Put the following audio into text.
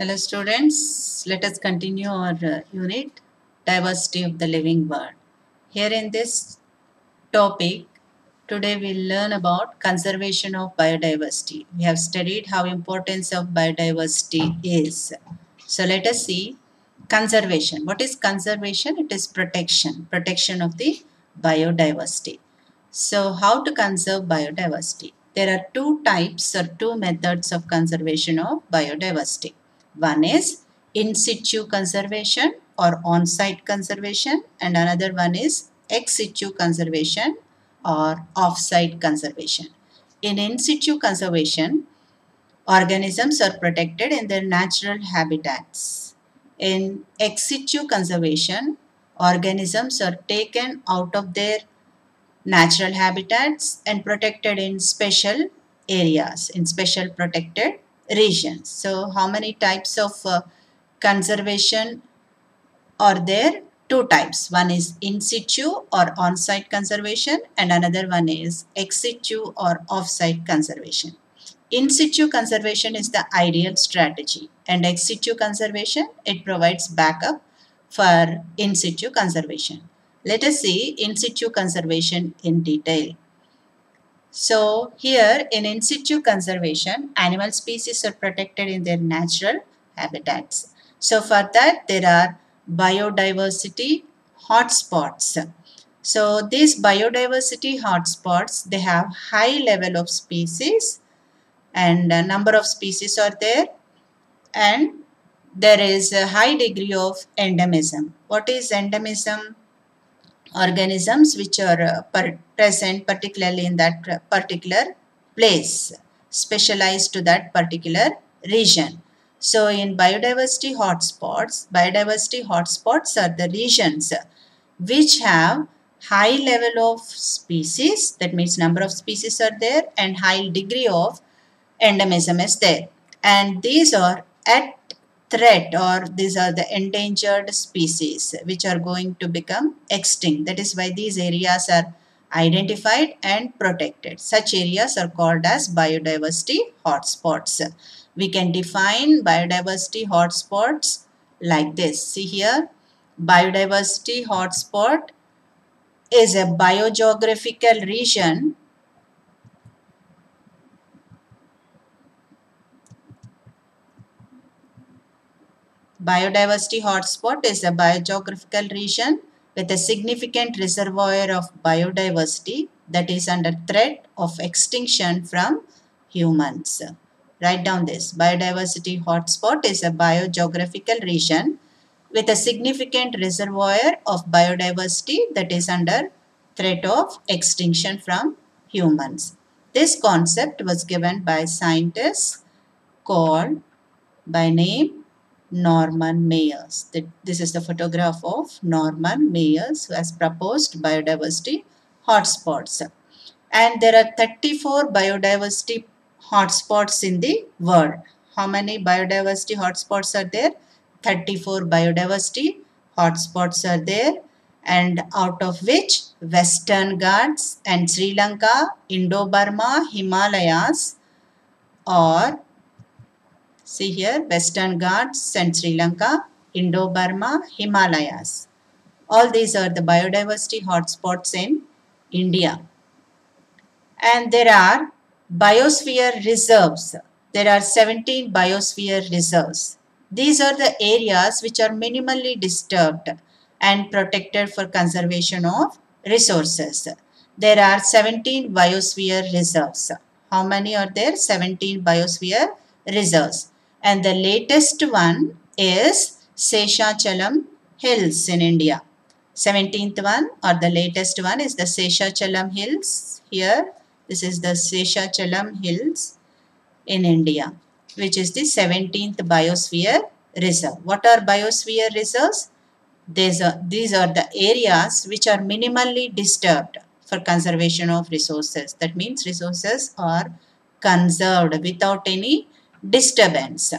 Hello students, let us continue our unit Diversity of the Living World. Here in this topic, today we'll learn about conservation of biodiversity. We have studied how importance of biodiversity is. So let us see conservation. What is conservation? It is protection of the biodiversity. So how to conserve biodiversity? There are two types or two methods of conservation of biodiversity. One is in situ conservation or on-site conservation, and another one is ex situ conservation or off-site conservation. In situ conservation, organisms are protected in their natural habitats. In ex situ conservation, organisms are taken out of their natural habitats and protected in special areas, in special protected regions. So, how many types of conservation are there? Two types. One is in situ or on-site conservation, and another one is ex situ or off-site conservation. In situ conservation is the ideal strategy, and ex situ conservation, it provides backup for in situ conservation. Let us see in situ conservation in detail. So here in situ conservation, animal species are protected in their natural habitats. So for that, there are biodiversity hotspots. So these biodiversity hotspots, they have high level of species, and a number of species are there, and there is a high degree of endemism. What is endemism? Organisms which are present particularly in that particular place, specialized to that particular region. So in biodiversity hotspots are the regions which have high level of species, that means number of species are there, and high degree of endemism is there, and these are at threat, or these are the endangered species which are going to become extinct. That is why these areas are identified and protected. Such areas are called as biodiversity hotspots. We can define biodiversity hotspots like this. See here, biodiversity hotspot is a biogeographical region Biodiversity hotspot is a biogeographical region with a significant reservoir of biodiversity that is under threat of extinction from humans. Write down this. Biodiversity hotspot is a biogeographical region with a significant reservoir of biodiversity that is under threat of extinction from humans. This concept was given by scientists called by name Norman Mayers. This is the photograph of Norman Mayers, who has proposed biodiversity hotspots. And there are 34 biodiversity hotspots in the world. How many biodiversity hotspots are there? 34 biodiversity hotspots are there, and out of which Western Ghats and Sri Lanka, Indo-Burma, Himalayas, or see here, Western Ghats and Sri Lanka, Indo-Burma, Himalayas. All these are the biodiversity hotspots in India. And there are biosphere reserves. There are 17 biosphere reserves. These are the areas which are minimally disturbed and protected for conservation of resources. There are 17 biosphere reserves. How many are there? 17 biosphere reserves. And the latest one is Seshachalam Hills in India. 17th one, or the latest one, is the Seshachalam Hills. Here, this is the Seshachalam Hills in India, which is the 17th Biosphere Reserve. What are Biosphere Reserves? These are the areas which are minimally disturbed for conservation of resources. That means resources are conserved without any disturbance.